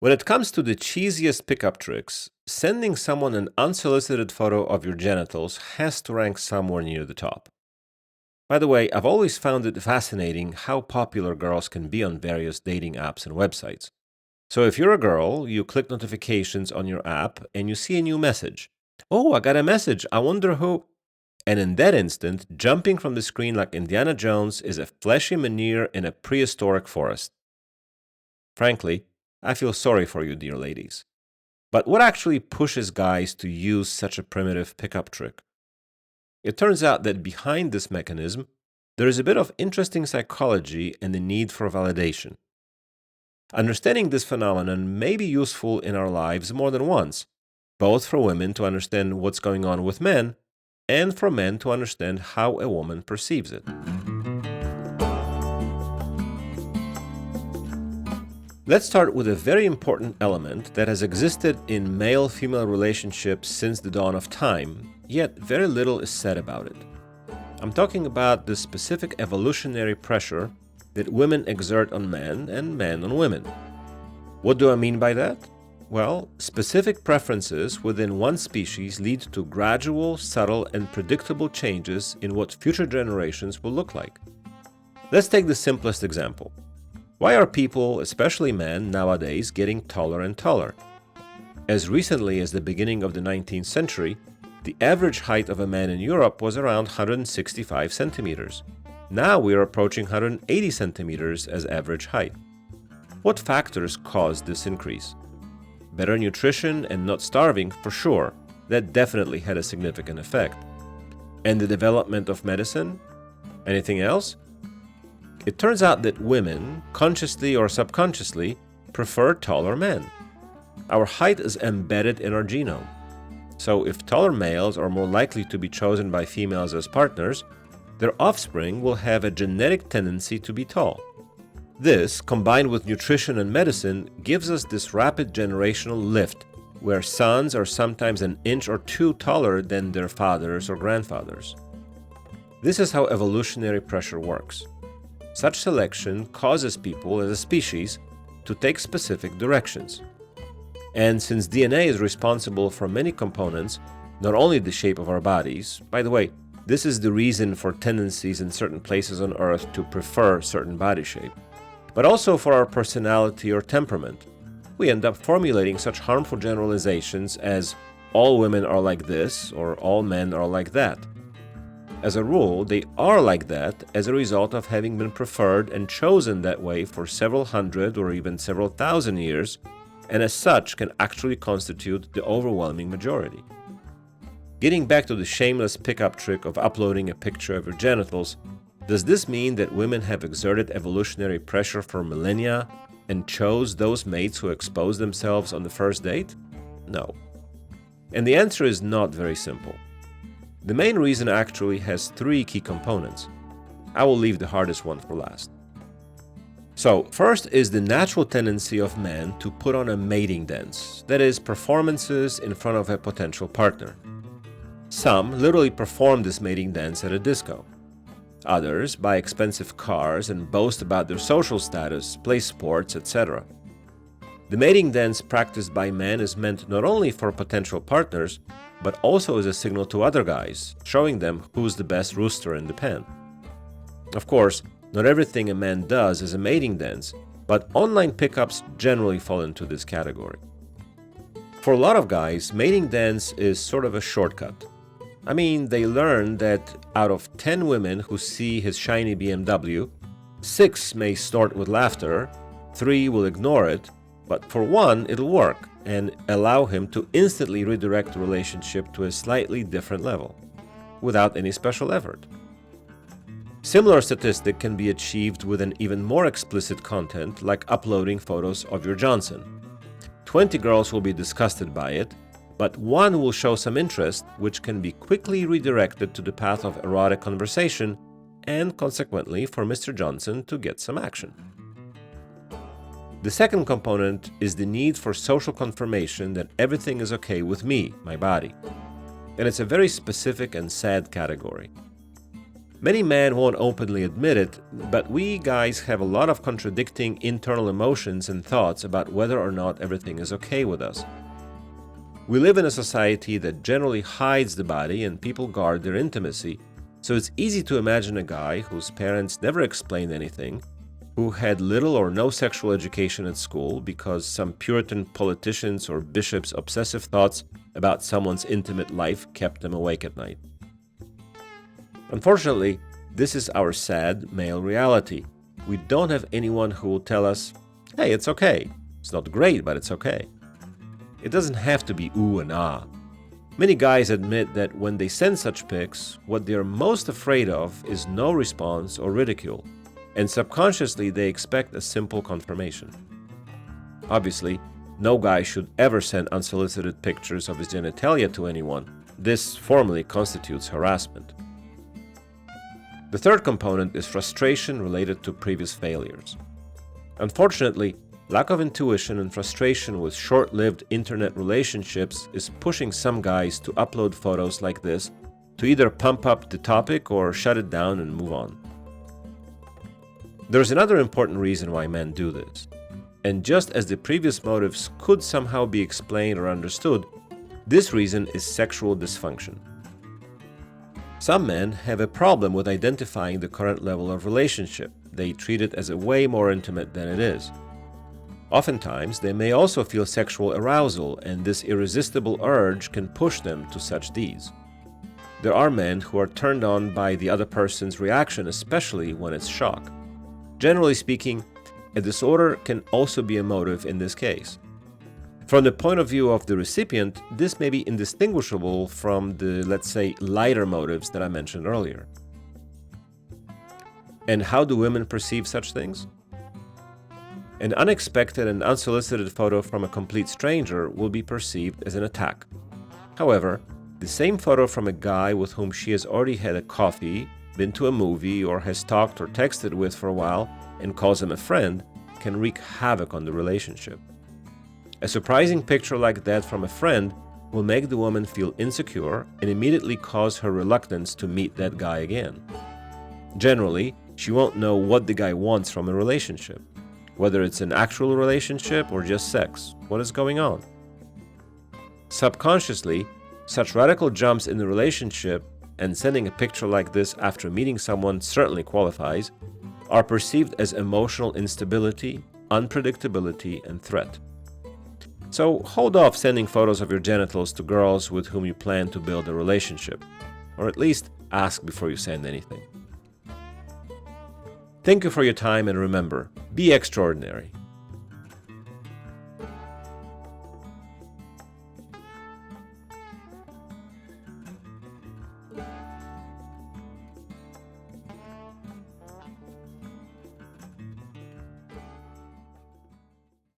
When it comes to the cheesiest pickup tricks, sending someone an unsolicited photo of your genitals has to rank somewhere near the top. By the way, I've always found it fascinating how popular girls can be on various dating apps and websites. So if you're a girl, you click notifications on your app and you see a new message. Oh, I got a message. I wonder who. And in that instant, jumping from the screen like Indiana Jones is a fleshy manure in a prehistoric forest. Frankly, I feel sorry for you, dear ladies. But what actually pushes guys to use such a primitive pickup trick? It turns out that behind this mechanism, there is a bit of interesting psychology and the need for validation. Understanding this phenomenon may be useful in our lives more than once, both for women to understand what's going on with men, and for men to understand how a woman perceives it. Let's start with a very important element that has existed in male-female relationships since the dawn of time, yet very little is said about it. I'm talking about the specific evolutionary pressure that women exert on men and men on women. What do I mean by that? Well, specific preferences within one species lead to gradual, subtle, and predictable changes in what future generations will look like. Let's take the simplest example. Why are people, especially men, nowadays getting taller and taller? As recently as the beginning of the 19th century, the average height of a man in Europe was around 165 centimeters. Now we are approaching 180 centimeters as average height. What factors caused this increase? Better nutrition and not starving, for sure. That definitely had a significant effect. And the development of medicine? Anything else? It turns out that women, consciously or subconsciously, prefer taller men. Our height is embedded in our genome. So if taller males are more likely to be chosen by females as partners, their offspring will have a genetic tendency to be tall. This, combined with nutrition and medicine, gives us this rapid generational lift, where sons are sometimes an inch or two taller than their fathers or grandfathers. This is how evolutionary pressure works. Such selection causes people as a species to take specific directions. And since DNA is responsible for many components, not only the shape of our bodies, by the way, this is the reason for tendencies in certain places on Earth to prefer certain body shape, but also for our personality or temperament, we end up formulating such harmful generalizations as all women are like this or all men are like that. As a rule, they are like that as a result of having been preferred and chosen that way for several hundred or even several thousand years, and as such can actually constitute the overwhelming majority. Getting back to the shameless pickup trick of uploading a picture of your genitals, does this mean that women have exerted evolutionary pressure for millennia and chose those mates who exposed themselves on the first date? No. And the answer is not very simple. The main reason actually has three key components. I will leave the hardest one for last. So, first is the natural tendency of men to put on a mating dance, that is, performances in front of a potential partner. Some literally perform this mating dance at a disco. Others buy expensive cars and boast about their social status, play sports, etc. The mating dance practiced by men is meant not only for potential partners, but also as a signal to other guys, showing them who's the best rooster in the pen. Of course, not everything a man does is a mating dance, but online pickups generally fall into this category. For a lot of guys, mating dance is sort of a shortcut. I mean, they learn that out of 10 women who see his shiny BMW, 6 may snort with laughter, 3 will ignore it, but for 1 it'll work and allow him to instantly redirect the relationship to a slightly different level, without any special effort. Similar statistic can be achieved with an even more explicit content like uploading photos of your Johnson. 20 girls will be disgusted by it, but 1 will show some interest, which can be quickly redirected to the path of erotic conversation and consequently for Mr. Johnson to get some action. The second component is the need for social confirmation that everything is okay with me, my body. And it's a very specific and sad category. Many men won't openly admit it, but we guys have a lot of contradicting internal emotions and thoughts about whether or not everything is okay with us. We live in a society that generally hides the body and people guard their intimacy, so it's easy to imagine a guy whose parents never explained anything, who had little or no sexual education at school because some Puritan politicians or bishops' obsessive thoughts about someone's intimate life kept them awake at night. Unfortunately, this is our sad male reality. We don't have anyone who will tell us, hey, it's okay. It's not great, but it's okay. It doesn't have to be ooh and ah. Many guys admit that when they send such pics, what they are most afraid of is no response or ridicule, and subconsciously they expect a simple confirmation. Obviously, no guy should ever send unsolicited pictures of his genitalia to anyone. This formally constitutes harassment. The third component is frustration related to previous failures. Unfortunately, lack of intuition and frustration with short-lived internet relationships is pushing some guys to upload photos like this to either pump up the topic or shut it down and move on. There's another important reason why men do this. And just as the previous motives could somehow be explained or understood, this reason is sexual dysfunction. Some men have a problem with identifying the current level of relationship. They treat it as a way more intimate than it is. Oftentimes, they may also feel sexual arousal, and this irresistible urge can push them to such deeds. There are men who are turned on by the other person's reaction, especially when it's shock. Generally speaking, a disorder can also be a motive in this case. From the point of view of the recipient, this may be indistinguishable from the, let's say, lighter motives that I mentioned earlier. And how do women perceive such things? An unexpected and unsolicited photo from a complete stranger will be perceived as an attack. However, the same photo from a guy with whom she has already had a coffee, been to a movie, or has talked or texted with for a while and calls him a friend can wreak havoc on the relationship. A surprising picture like that from a friend will make the woman feel insecure and immediately cause her reluctance to meet that guy again. Generally, she won't know what the guy wants from a relationship. Whether it's an actual relationship or just sex, what is going on? Subconsciously, such radical jumps in the relationship, and sending a picture like this after meeting someone certainly qualifies, are perceived as emotional instability, unpredictability, and threat. So hold off sending photos of your genitals to girls with whom you plan to build a relationship, or at least ask before you send anything. Thank you for your time, and remember, be extraordinary.